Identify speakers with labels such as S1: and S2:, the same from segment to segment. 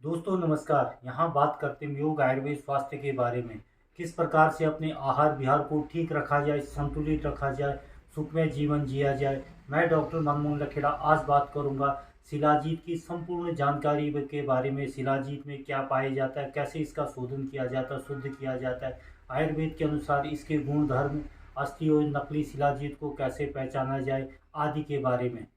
S1: दोस्तों नमस्कार। यहाँ बात करते हैं योग आयुर्वेद स्वास्थ्य के बारे में। किस प्रकार से अपने आहार विहार को ठीक रखा जाए, संतुलित रखा जाए, सुखमय जीवन जिया जाए। मैं डॉक्टर मनमोहन लखेड़ा आज बात करूँगा शिलाजीत की संपूर्ण जानकारी के बारे में। शिलाजीत में क्या पाया जाता है, कैसे इसका शोधन किया जाता है, शुद्ध किया जाता है, आयुर्वेद के अनुसार इसके गुण धर्म, असली और नकली शिलाजीत को कैसे पहचाना जाए आदि के बारे में।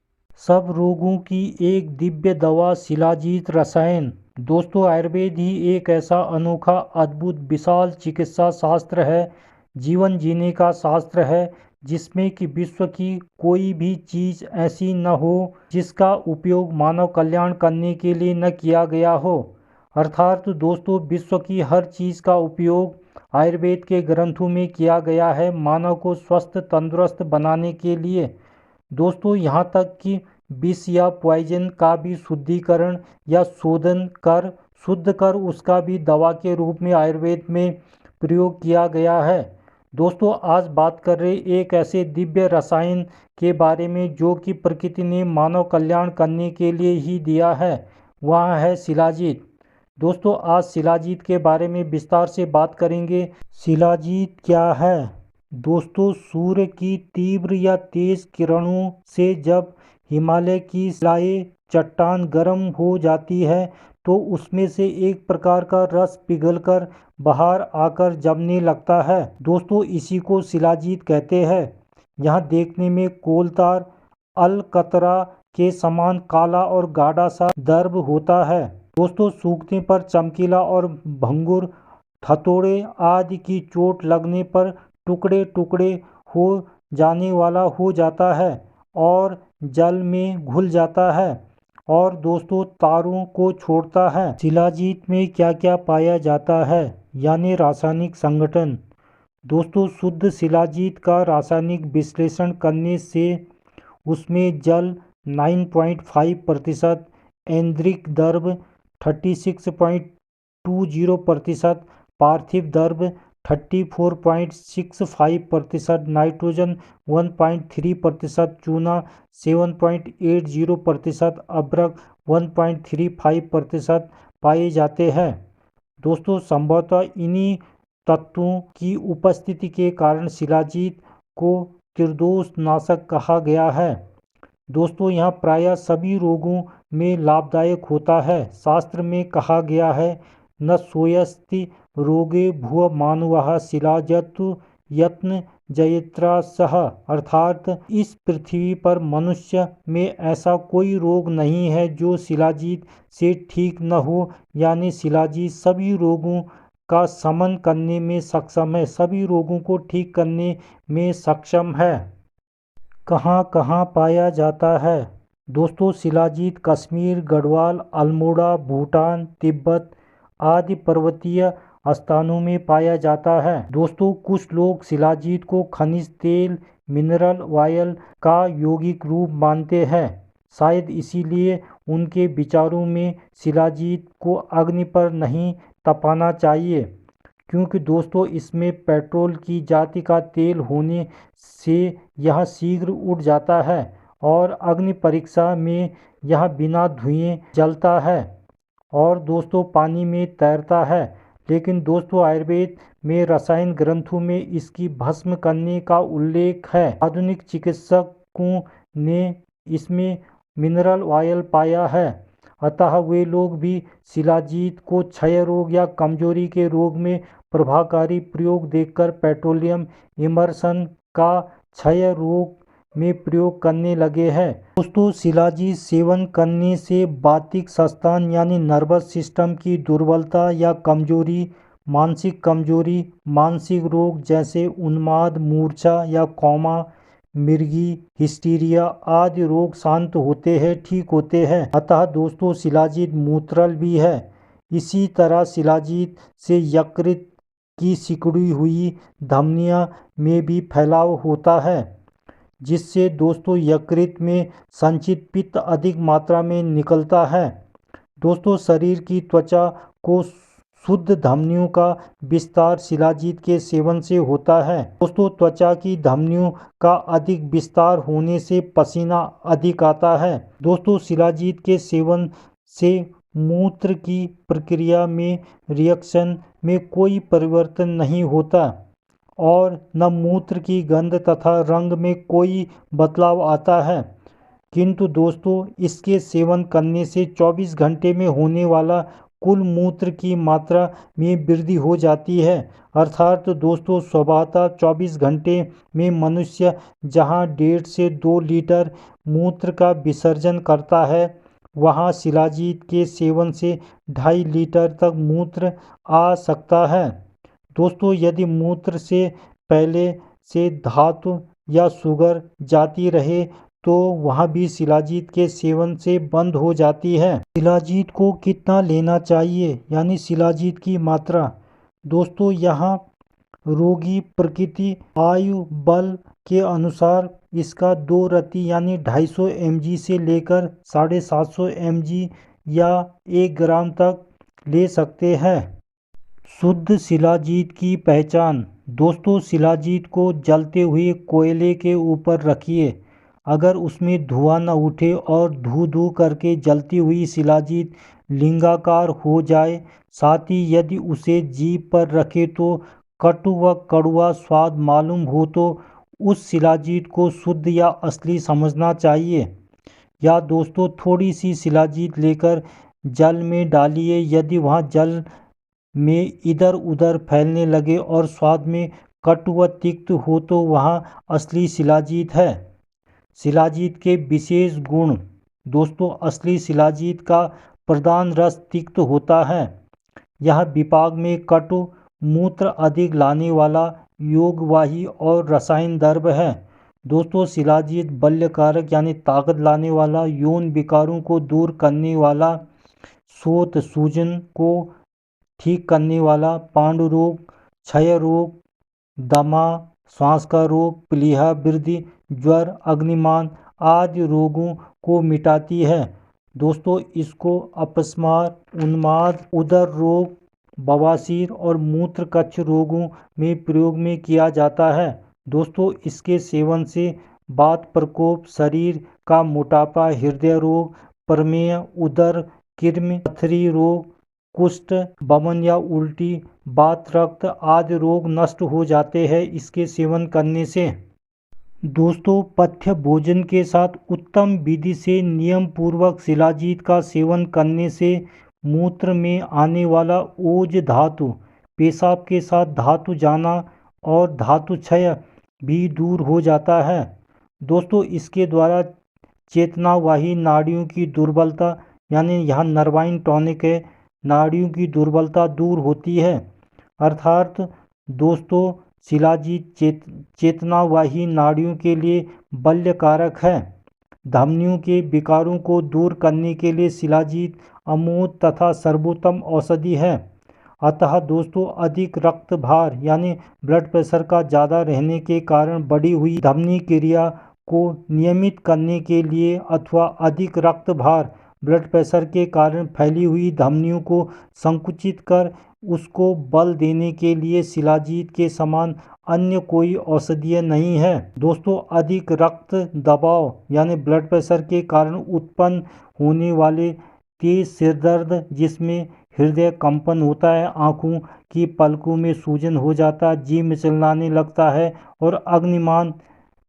S2: सब रोगों की एक दिव्य दवा शिलाजीत रसायन। दोस्तों, आयुर्वेद ही एक ऐसा अनोखा अद्भुत विशाल चिकित्सा शास्त्र है, जीवन जीने का शास्त्र है, जिसमें कि विश्व की कोई भी चीज़ ऐसी न हो जिसका उपयोग मानव कल्याण करने के लिए न किया गया हो। अर्थात दोस्तों, विश्व की हर चीज़ का उपयोग आयुर्वेद के ग्रंथों में किया गया है मानव को स्वस्थ तंदुरुस्त बनाने के लिए। दोस्तों, यहाँ तक कि विष या पॉइजन का भी शुद्धिकरण या शोधन कर शुद्ध कर उसका भी दवा के रूप में आयुर्वेद में प्रयोग किया गया है। दोस्तों, आज बात कर रहे एक ऐसे दिव्य रसायन के बारे में जो कि प्रकृति ने मानव कल्याण करने के लिए ही दिया है, वह है शिलाजीत। दोस्तों, आज शिलाजीत के बारे में विस्तार से बात करेंगे। शिलाजीत क्या है? दोस्तों, सूर्य की तीव्र या तेज किरणों से जब हिमालय की शिलाएं चट्टान गर्म हो जाती है तो उसमें से एक प्रकार का रस पिघलकर बाहर आकर जमने लगता है। दोस्तों, इसी को शिलाजीत कहते हैं। यह देखने में कोलतार अलकतरा के समान काला और गाढ़ा सा दर्भ होता है। दोस्तों, सूखने पर चमकीला और भंगुर, हथौड़े आदि की चोट लगने पर टुकड़े टुकड़े हो जाने वाला हो जाता है और जल में घुल जाता है और दोस्तों तारों को छोड़ता है। शिलाजीत में क्या क्या पाया जाता है, यानी रासायनिक संगठन। दोस्तों, शुद्ध शिलाजीत का रासायनिक विश्लेषण करने से उसमें जल 9.5%, ऐंद्रिक द्रव्य 36.20%, पार्थिव द्रव्य 34.65%, नाइट्रोजन 1.3%, चूना 7.80%, अभ्रक 1.35% पाए जाते हैं। दोस्तों, संभवतः इन्हीं तत्वों की उपस्थिति के कारण शिलाजीत को त्रिदोष नाशक कहा गया है। दोस्तों, यह प्रायः सभी रोगों में लाभदायक होता है। शास्त्र में कहा गया है, न सोयस्ति रोगे भुव मानवः शिलाजतु यत्न जयत्रा सह। अर्थात इस पृथ्वी पर मनुष्य में ऐसा कोई रोग नहीं है जो शिलाजीत से ठीक न हो, यानी शिलाजीत सभी रोगों का शमन करने में सक्षम है, सभी रोगों को ठीक करने में सक्षम है। कहाँ कहाँ पाया जाता है? दोस्तों, शिलाजीत कश्मीर, गढ़वाल, अल्मोड़ा, भूटान, तिब्बत आदि पर्वतीय स्थानों में पाया जाता है। दोस्तों, कुछ लोग शिलाजीत को खनिज तेल, मिनरल ऑयल का यौगिक रूप मानते हैं। शायद इसीलिए उनके विचारों में शिलाजीत को अग्नि पर नहीं तपाना चाहिए, क्योंकि दोस्तों इसमें पेट्रोल की जाति का तेल होने से यह शीघ्र उड़ जाता है और अग्नि परीक्षा में यह बिना धुएं जलता है और दोस्तों पानी में तैरता है। लेकिन दोस्तों, आयुर्वेद में रसायन ग्रंथों में इसकी भस्म करने का उल्लेख है। आधुनिक चिकित्सकों ने इसमें मिनरल ऑयल पाया है, अतः वे लोग भी शिलाजीत को क्षय रोग या कमजोरी के रोग में प्रभावकारी प्रयोग देखकर पेट्रोलियम इमर्शन का क्षय रोग में प्रयोग करने लगे हैं। दोस्तों, शिलाजीत सेवन करने से वातिक संस्थान यानी नर्वस सिस्टम की दुर्बलता या कमजोरी, मानसिक रोग जैसे उन्माद, मूर्छा या कोमा, मिर्गी, हिस्टीरिया आदि रोग शांत होते हैं, ठीक होते हैं। अतः दोस्तों, शिलाजीत मूत्रल भी है। इसी तरह शिलाजीत से यकृत की सिकुड़ी हुई धमनियों में भी फैलाव होता है, जिससे दोस्तों यकृत में संचित पित्त अधिक मात्रा में निकलता है। दोस्तों, शरीर की त्वचा को शुद्ध धमनियों का विस्तार शिलाजीत के सेवन से होता है। दोस्तों, त्वचा की धमनियों का अधिक विस्तार होने से पसीना अधिक आता है। दोस्तों, शिलाजीत के सेवन से मूत्र की प्रक्रिया में रिएक्शन में कोई परिवर्तन नहीं होता और न मूत्र की गंध तथा रंग में कोई बदलाव आता है। किंतु दोस्तों, इसके सेवन करने से 24 घंटे में होने वाला कुल मूत्र की मात्रा में वृद्धि हो जाती है। अर्थात दोस्तों, स्वभावतः 24 घंटे में मनुष्य जहां 1.5 से 2 लीटर मूत्र का विसर्जन करता है, वहां शिलाजीत के सेवन से 2.5 लीटर तक मूत्र आ सकता है। दोस्तों, यदि मूत्र से पहले से धातु या शुगर जाती रहे तो वह भी शिलाजीत के सेवन से बंद हो जाती है। शिलाजीत को कितना लेना चाहिए, यानी शिलाजीत की मात्रा। दोस्तों, यहाँ रोगी प्रकृति आयु बल के अनुसार इसका 2 रत्ती यानी 250 mg से लेकर 750 mg या 1 ग्राम तक ले सकते हैं। शुद्ध शिलाजीत की पहचान। दोस्तों, शिलाजीत को जलते हुए कोयले के ऊपर रखिए। अगर उसमें धुआं न उठे और धू धू करके जलती हुई शिलाजीत लिंगाकार हो जाए, साथ ही यदि उसे जीभ पर रखे तो कटु व कड़वा स्वाद मालूम हो, तो उस शिलाजीत को शुद्ध या असली समझना चाहिए। या दोस्तों, थोड़ी सी शिलाजीत लेकर जल में डालिए। यदि वह जल में इधर उधर फैलने लगे और स्वाद में कटु व तिक्त हो तो वह असली शिलाजीत है। शिलाजीत के विशेष गुण। दोस्तों, असली शिलाजीत का प्रधान रस तिक्त होता है। यह विपाक में कटु, मूत्र अधिक लाने वाला, योगवाही और रसायन द्रव्य है। दोस्तों, शिलाजीत बल्यकारक यानी ताकत लाने वाला, यौन विकारों को दूर करने वाला, शोथ सूजन को ठीक करने वाला, पांडु रोग, क्षय रोग, दमा, श्वास का रोग, प्लीहा वृद्धि, ज्वर, अग्निमान आदि रोगों को मिटाती है। दोस्तों, इसको अपस्मार, उन्माद, उदर रोग, बवासीर और मूत्रकच्छ रोगों में प्रयोग में किया जाता है। दोस्तों, इसके सेवन से वात प्रकोप, शरीर का मोटापा, हृदय रोग, प्रमेह, उदर कृमि, पथरी रोग, कुष्ठ, बमन या उल्टी, वात रक्त आदि रोग नष्ट हो जाते हैं इसके सेवन करने से। दोस्तों, पथ्य भोजन के साथ उत्तम विधि से नियम पूर्वक शिलाजीत का सेवन करने से मूत्र में आने वाला ओज धातु, पेशाब के साथ धातु जाना और धातु क्षय भी दूर हो जाता है। दोस्तों, इसके द्वारा चेतनावाही नाड़ियों की दुर्बलता, यानी यहाँ नर्वाइन टॉनिक है, नाड़ियों की दुर्बलता दूर होती है। अर्थात दोस्तों, शिलाजीत चेतनावाही नाड़ियों के लिए बल्यकारक है। धमनियों के विकारों को दूर करने के लिए शिलाजीत अमोघ तथा सर्वोत्तम औषधि है। अतः दोस्तों, अधिक रक्त भार यानी ब्लड प्रेशर का ज़्यादा रहने के कारण बढ़ी हुई धमनी क्रिया को नियमित करने के लिए अथवा अधिक रक्त भार ब्लड प्रेशर के कारण फैली हुई धमनियों को संकुचित कर उसको बल देने के लिए शिलाजीत के समान अन्य कोई औषधीय नहीं है। दोस्तों, अधिक रक्त दबाव यानी ब्लड प्रेशर के कारण उत्पन्न होने वाले तेज सिरदर्द, जिसमें हृदय कंपन होता है, आँखों की पलकों में सूजन हो जाता है, जी मिचलाने लगता है और अग्निमान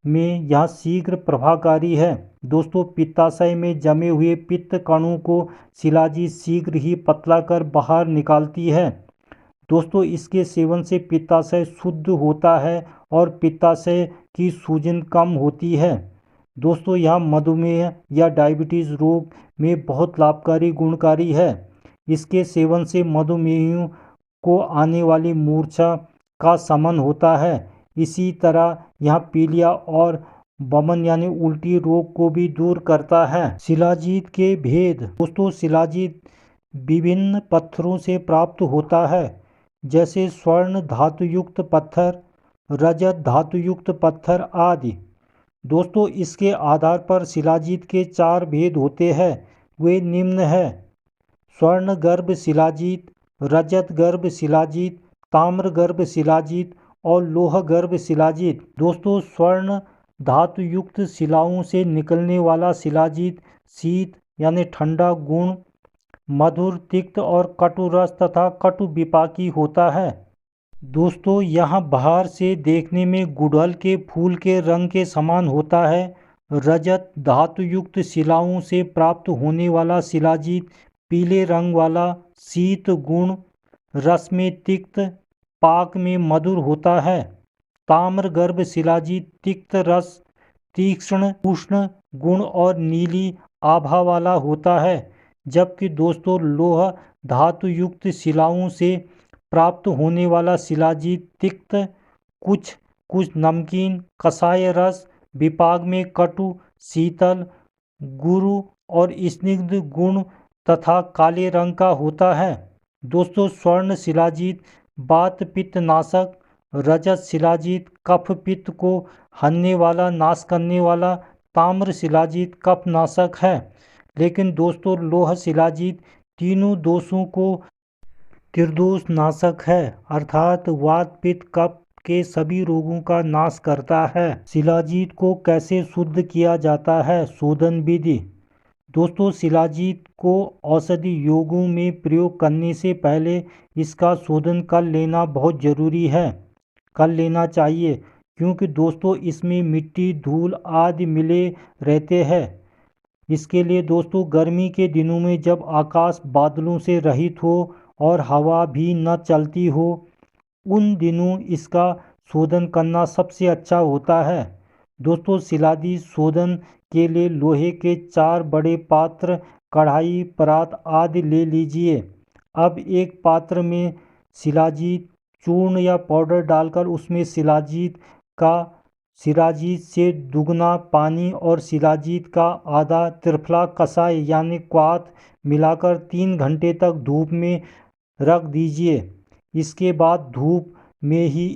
S2: में यह शीघ्र प्रभावकारी है। दोस्तों, पित्ताशय में जमे हुए पित्त कणों को शिलाजीत शीघ्र ही पतला कर बाहर निकालती है। दोस्तों, इसके सेवन से पित्ताशय शुद्ध होता है और पित्ताशय की सूजन कम होती है। दोस्तों, यह मधुमेह या डायबिटीज़ रोग में बहुत लाभकारी गुणकारी है। इसके सेवन से मधुमेहियों को आने वाली मूर्छा का शमन होता है। इसी तरह यह पीलिया और बमन यानी उल्टी रोग को भी दूर करता है। शिलाजीत के भेद। दोस्तों, शिलाजीत विभिन्न पत्थरों से प्राप्त होता है, जैसे स्वर्ण धातुयुक्त पत्थर, रजत धातुयुक्त पत्थर आदि। दोस्तों, इसके आधार पर शिलाजीत के 4 भेद होते हैं। वे निम्न है: स्वर्ण गर्भ शिलाजीत, रजत गर्भ शिलाजीत, ताम्र गर्भ शिलाजीत और लोह गर्भ शिलाजीत। दोस्तों, स्वर्ण धातु युक्त शिलाओं से निकलने वाला शिलाजीत शीत यानी ठंडा गुण मधुर, तिक्त और कटु रस तथा कटु विपाकी होता है। दोस्तों, यह बाहर से देखने में गुड़हल के फूल के रंग के समान होता है। रजत धातुयुक्त शिलाओं से प्राप्त होने वाला शिलाजीत पीले रंग वाला, शीत गुण, रस में तिक्त, पाक में मधुर होता है। ताम्र गर्भ शिलाजीत तिक्त रस, तीक्ष्ण उष्ण गुण और नीली आभा वाला होता है। जबकि दोस्तों, लोह धातुयुक्त शिलाओं से प्राप्त होने वाला शिलाजीत तिक्त, कुछ कुछ नमकीन, कसाय रस, विपाक में कटु, शीतल, गुरु और स्निग्ध गुण तथा काले रंग का होता है। दोस्तों, स्वर्ण शिलाजीत वात पित्त नाशक, रजत शिलाजीत कफ पित्त को हरने वाला, नाश करने वाला, ताम्र शिलाजीत कफ नाशक है। लेकिन दोस्तों, लोह शिलाजीत तीनों दोषों को त्रिदोष नाशक है, अर्थात वात पित्त कफ के सभी रोगों का नाश करता है। शिलाजीत को कैसे शुद्ध किया जाता है? शोधन विधि। दोस्तों, शिलाजीत को औषधि योगों में प्रयोग करने से पहले इसका शोधन कर लेना बहुत ज़रूरी है, कर लेना चाहिए, क्योंकि दोस्तों इसमें मिट्टी, धूल आदि मिले रहते हैं। इसके लिए दोस्तों, गर्मी के दिनों में जब आकाश बादलों से रहित हो और हवा भी न चलती हो, उन दिनों इसका शोधन करना सबसे अच्छा होता है। दोस्तों, शिलाजीत शोधन के लिए लोहे के 4 बड़े पात्र, कढ़ाई, परात आदि ले लीजिए। अब एक पात्र में शिलाजीत चूर्ण या पाउडर डालकर उसमें शिलाजीत से दुगना पानी और शिलाजीत का आधा त्रिफला कसाय यानी क्वाथ मिलाकर 3 घंटे तक धूप में रख दीजिए। इसके बाद धूप में ही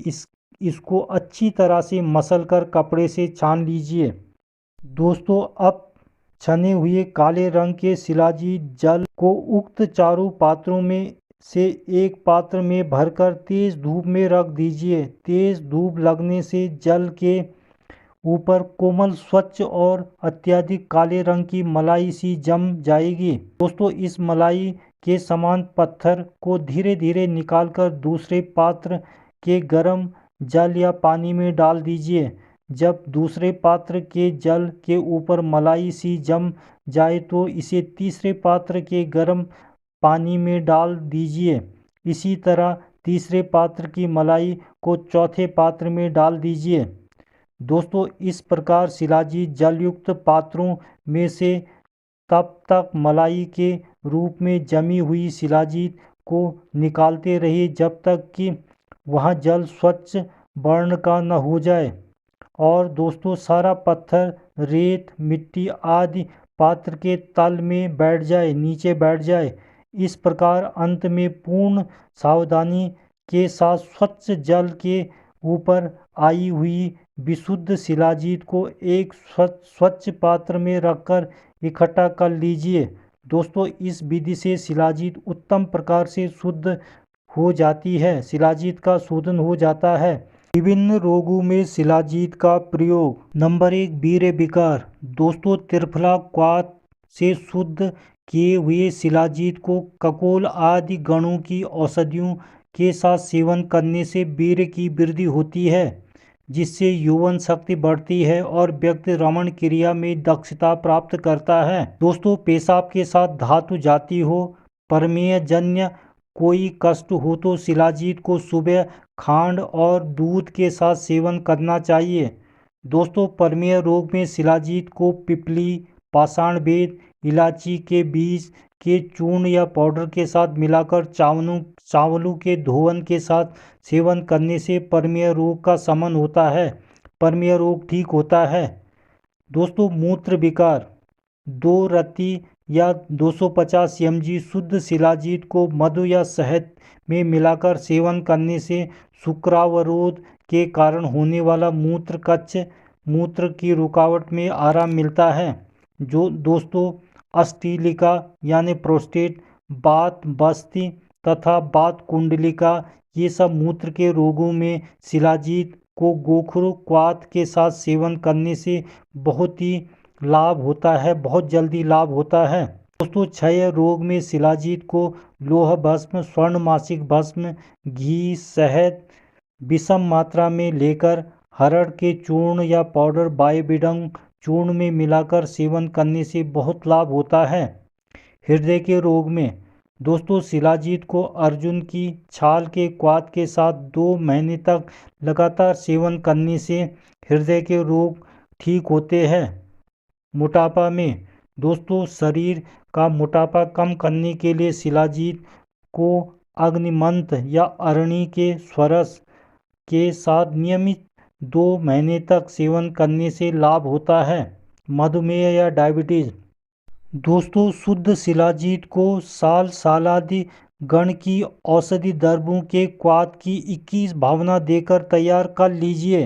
S2: इसको अच्छी तरह से मसल कर कपड़े से छान लीजिए। दोस्तों, अब छने हुए काले रंग के शिलाजीत जल को उक्त चारों पात्रों में से एक पात्र में भरकर तेज धूप में रख दीजिए। तेज धूप लगने से जल के ऊपर कोमल, स्वच्छ और अत्यधिक काले रंग की मलाई सी जम जाएगी। दोस्तों, इस मलाई के समान पत्थर को धीरे धीरे निकालकर दूसरे पात्र के गर्म जल या पानी में डाल दीजिए। जब दूसरे पात्र के जल के ऊपर मलाई सी जम जाए तो इसे तीसरे पात्र के गर्म पानी में डाल दीजिए। इसी तरह तीसरे पात्र की मलाई को चौथे पात्र में डाल दीजिए। दोस्तों, इस प्रकार शिलाजीत जलयुक्त पात्रों में से तब तक मलाई के रूप में जमी हुई शिलाजीत को निकालते रहिए जब तक कि वह जल स्वच्छ वर्ण का न हो जाए और दोस्तों सारा पत्थर, रेत, मिट्टी आदि पात्र के तल में बैठ जाए, नीचे बैठ जाए। इस प्रकार अंत में पूर्ण सावधानी के साथ स्वच्छ जल के ऊपर आई हुई विशुद्ध शिलाजीत को एक स्वच्छ पात्र में रखकर इकट्ठा कर लीजिए। दोस्तों, इस विधि से शिलाजीत उत्तम प्रकार से शुद्ध हो जाती है, शिलाजीत का शोधन हो जाता है। विभिन्न रोगों में शिलाजीत का प्रयोग। नंबर 1, वीर्य विकार। दोस्तों, त्रिफला क्वाथ से शुद्ध किए हुए शिलाजीत को ककोल आदि गणों की औषधियों के साथ सेवन करने से वीर्य की वृद्धि होती है, जिससे यौवन शक्ति बढ़ती है और व्यक्ति रमण क्रिया में दक्षता प्राप्त करता है। दोस्तों, पेशाब के साथ धातु जाती हो, प्रमेय जन्य कोई कष्ट हो तो शिलाजीत को सुबह खांड और दूध के साथ सेवन करना चाहिए। दोस्तों, प्रमेय रोग में शिलाजीत को पिपली, पाषाण बेद, इलायची के बीज के चूर्ण या पाउडर के साथ मिलाकर चावलों के धोवन के साथ सेवन करने से प्रमेय रोग का शमन होता है, प्रमेय रोग ठीक होता है। दोस्तों, मूत्र विकार। 2 रत्ती या 250 mg शुद्ध शिलाजीत को मधु या शहद में मिलाकर सेवन करने से शुक्रावरोध के कारण होने वाला मूत्र की रुकावट में आराम मिलता है। जो दोस्तों, अस्थलिका यानी प्रोस्टेट, वात बस्ती तथा वात कुंडलिका, ये सब मूत्र के रोगों में शिलाजीत को गोखरू क्वाथ के साथ सेवन करने से बहुत ही लाभ होता है, बहुत जल्दी लाभ होता है। दोस्तों क्षय रोग में शिलाजीत को लोह भस्म, स्वर्ण मासिक भस्म, घी, शहद विषम मात्रा में लेकर हरड़ के चूर्ण या पाउडर बाइबिडम चूर्ण में मिलाकर सेवन करने से बहुत लाभ होता है। हृदय के रोग में दोस्तों शिलाजीत को अर्जुन की छाल के क्वाथ के साथ 2 महीने तक लगातार सेवन करने से हृदय के रोग ठीक होते हैं। मोटापा में दोस्तों शरीर का मोटापा कम करने के लिए शिलाजीत को अग्निमंथ या अरणी के स्वरस के साथ नियमित 2 महीने तक सेवन करने से लाभ होता है। मधुमेह या डायबिटीज़ दोस्तों शुद्ध शिलाजीत को सालादी गण की औषधि द्रव्यों के क्वाथ की 21 भावना देकर तैयार कर लीजिए।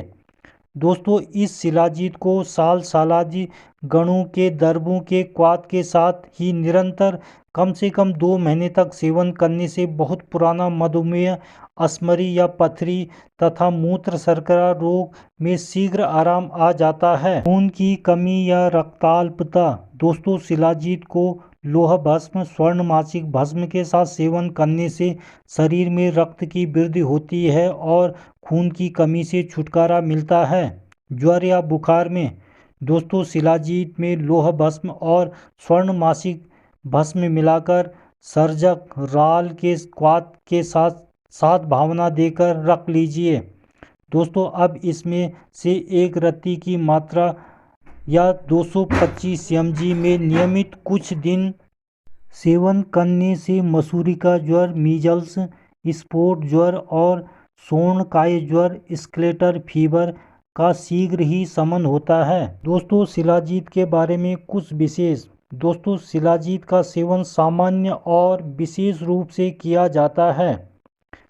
S2: दोस्तों इस शिलाजीत को सालादी गणों के द्रव्यों के क्वाथ के साथ ही निरंतर कम से कम 2 महीने तक सेवन करने से बहुत पुराना मधुमेह, अस्थमा या पथरी तथा मूत्र शर्करा रोग में शीघ्र आराम आ जाता है। खून की कमी या रक्ताल्पता दोस्तों शिलाजीत को लोह भस्म, स्वर्ण मासिक भस्म के साथ सेवन करने से शरीर में रक्त की वृद्धि होती है और खून की कमी से छुटकारा मिलता है। ज्वर या बुखार में दोस्तों शिलाजीत में लोह भस्म और स्वर्ण मासिक भस्म मिलाकर सर्जक राल के क्वाथ के साथ 7 भावना देकर रख लीजिए। दोस्तों अब इसमें से एक रत्ती की मात्रा या 225 mg में नियमित कुछ दिन सेवन करने से मसूरी का ज्वर, मीजल्स, स्पॉट ज्वर और सोनकाय ज्वर, स्क्लेटर फीवर का शीघ्र ही शमन होता है। दोस्तों शिलाजीत के बारे में कुछ विशेष दोस्तों शिलाजीत का सेवन सामान्य और विशेष रूप से किया जाता है।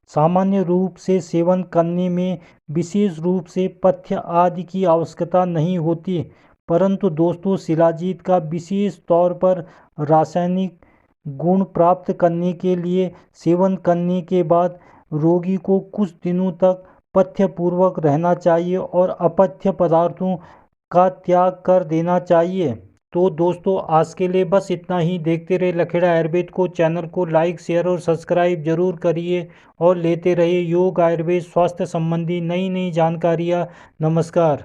S2: सामान्य रूप से सेवन करने में विशेष रूप से पथ्य आदि की आवश्यकता नहीं होती, परंतु दोस्तों शिलाजीत का विशेष तौर पर रासायनिक गुण प्राप्त करने के लिए सेवन करने के बाद रोगी को कुछ दिनों तक पथ्यपूर्वक रहना चाहिए और अपथ्य पदार्थों का त्याग कर देना चाहिए। तो दोस्तों आज के लिए बस इतना ही। देखते रहे लखेड़ा आयुर्वेद को। चैनल को लाइक, शेयर और सब्सक्राइब जरूर करिए और लेते रहिए योग, आयुर्वेद, स्वास्थ्य संबंधी नई नई जानकारियाँ। नमस्कार।